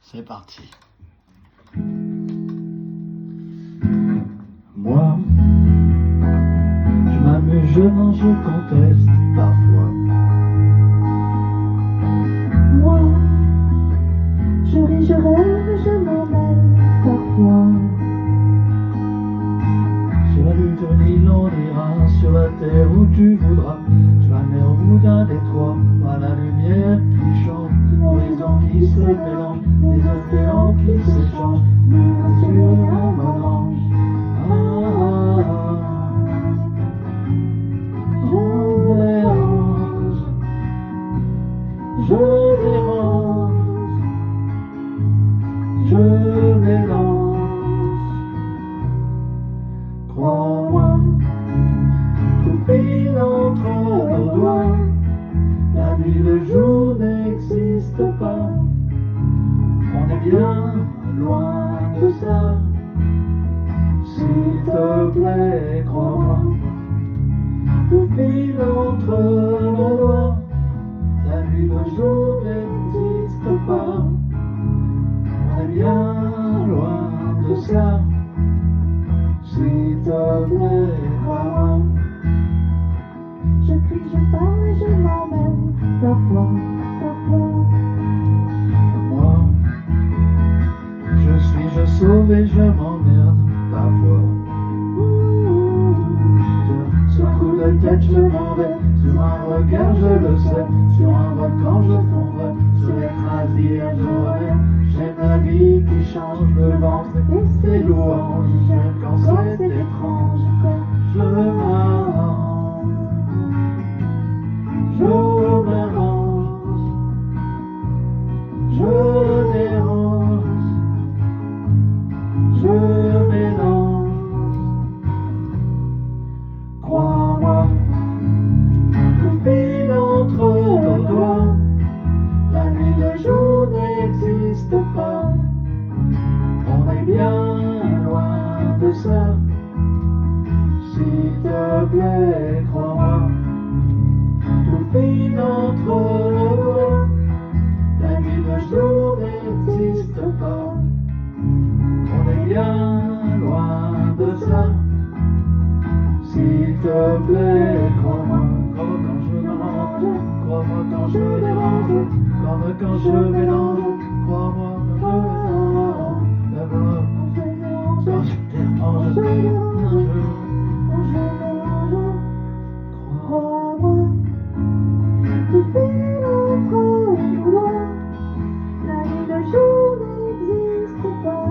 C'est parti. Moi, je m'amuse, je mange, je conteste parfois. Moi, je ris, je rêve, je m'emmène parfois. Sur la lune, sur l'île, on ira, sur la terre où tu voudras. Je m'amène au bout d'un détroit, à la lumière qui change, l'horizon qui se mélange, les océans qui s'échangent, sur un mélange. Je dérange, je mélange. Crois-moi, tout file entre nos doigts. La nuit, le jour n'existe pas. On est bien loin de ça. S'il te plaît, crois-moi. Tout file entre nos doigts. La nuit, le jour n'existe pas. On est bien loin de ça. S'il te plaît, crois-moi. Je crie, je parle, je m'emmène parfois, parfois. Moi, je suis, je sauve et je m'emmerde parfois. Sur un coup de tête, je m'en vais. Sur un regard, je le sais. Sur un volcan, je fondrai. Sur les crasières, je reviens. J'aime la vie qui change le ventre et ses louanges. J'aime quand c'est étrange, quand je m'arrange. Je m'arrange. Je dérange. Je mélange. Crois-moi, tout file entre nos doigts. La nuit, le jour n'existe pas. On est bien loin de ça. S'il te plaît, crois-moi. Tout file entre nos doigts. La nuit, le jour n'existe pas. On est bien loin de ça. S'il te plaît, crois-moi. Crois-moi quand je m'arrange. Crois-moi quand je dérange. Crois-moi quand je mélange. Crois-moi quand je mélange. Quand je dérange. Crois-moi, tout file entre nos doigts. La nuit, le jour n'existe pas.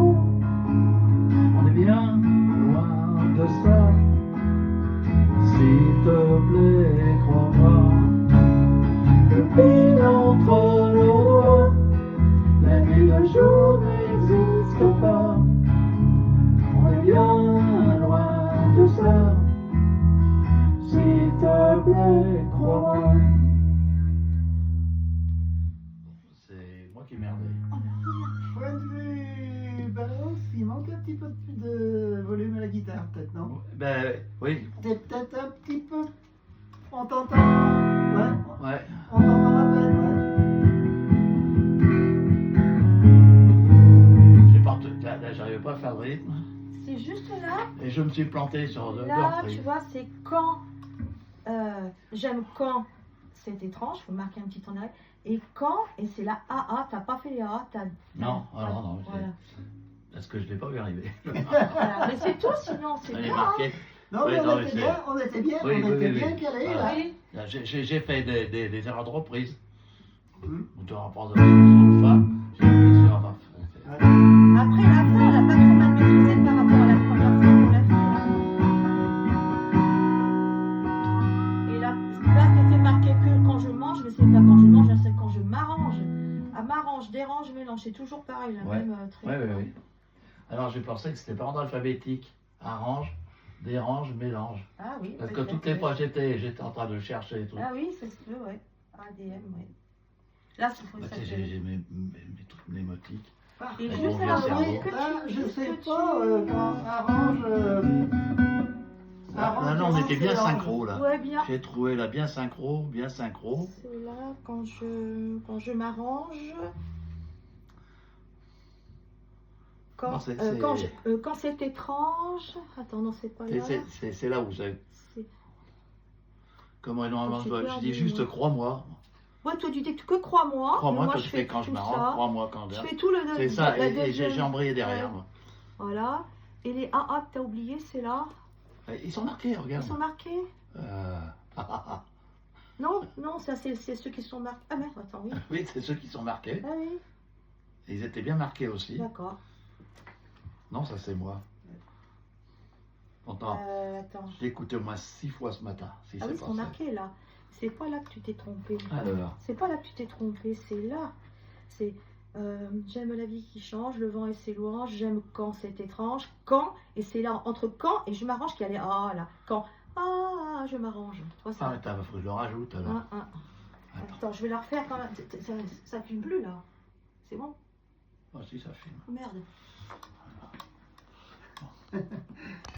On est bien loin de ça. S'il te plaît, crois-moi. Le fil entre nos doigts. La nuit, le jour n'existe pas. On est bien loin de ça. S'il te plaît, crois-moi. C'est moi qui merdais. Point de vue balance, il manque un petit peu de volume à la guitare, peut-être, non? Ben oui. Peut-être un petit peu. On t'entend? Ouais. Ouais. On t'entend à peine, ouais. J'ai pas là, j'arrivais pas à faire le rythme. C'est juste là. Et je me suis planté sur deux Là, reprises. tu vois, c'est quand. J'aime quand. C'est étrange, faut marquer un petit temps d'arrêt. Et quand, et c'est la AA, t'as pas fait les AA, Non, alors non, Voilà. parce que je l'ai pas vu arriver. Voilà. Mais c'est tout, sinon, c'est Elle est bien. marquée. Non, Oui, mais non, on mais était c'est- bien, on était bien, Oui, on oui, était oui, bien oui. calés, Voilà. là. Oui. Là, j'ai fait des erreurs de reprise. Hum. Où tu rapportes sur le fa, j'ai mis sur fa. Après, la fin, on l'a pas trop mal maîtrisée par rapport à la première fois qu'on l'a fait. Et là, c'était marqué que quand je mange, mais c'est pas quand je mange, c'est quand je m'arrange. À m'arrange, dérange, mélange, c'est toujours pareil, la Ouais. même trait. Oui, oui, oui. Alors j'ai pensé que c'était par ordre alphabétique. Arrange, dérange, mélange. Ah oui. Parce que peut-être, toutes les oui. fois j'étais en train de chercher et tout. Ah oui, c'est ce que, ouais. ADM, oui. Là, c'est pour Bah, ça tu que sais, j'ai mes trucs mnémotiques. Parfait. Et Elles juste vont alors, bien est-ce cerveau. que Là, tu... je est-ce sais que pas tu- quand arrange. Là, là, on était bien synchro là. Ouais, bien. J'ai trouvé là bien synchro, bien synchro. C'est là quand je m'arrange. Quand, Non, c'est- quand c'est étrange. Attends, non, c'est pas là. C'est là où c'est. C'est- Comment énormément Oh, je c'est dis perdu, juste moi. crois-moi. Ouais, toi tu dis que crois-moi. mais Crois-moi moi que je je fais fais quand je tout m'arrange, ça. crois-moi quand Je je. fais tout le. C'est ça, la et j'ai deuxième. embrayé derrière Ouais. moi. Voilà. Et les AA que t'as oublié, c'est là. Ils sont marqués, Ils regarde. sont marqués. Ah, ah, ah. Non, non, ça c'est ceux qui sont marqués. Ah merde, attends, oui. Oui, c'est ceux qui sont marqués. Ah oui, Ils étaient bien marqués aussi. d'accord. Non, ça c'est moi. Attends, Attends. je l'ai écouté au moins 6 fois ce matin. Si Ah c'est oui, ils pas sont ça. marqués là. C'est pas là que tu t'es trompé. Alors, C'est pas là que tu t'es trompé, c'est là. C'est j'aime la vie qui change, le vent et ses louanges, j'aime quand c'est étrange, quand, et c'est là entre quand et je m'arrange qu'il y a les ah là, quand, ah je m'arrange. Tu vois ah, ça. mais faut que je le rajoute alors. Attends. Attends, je vais la refaire quand même. Ça filme plus là. C'est bon? Ah si, ça filme. Oh, merde.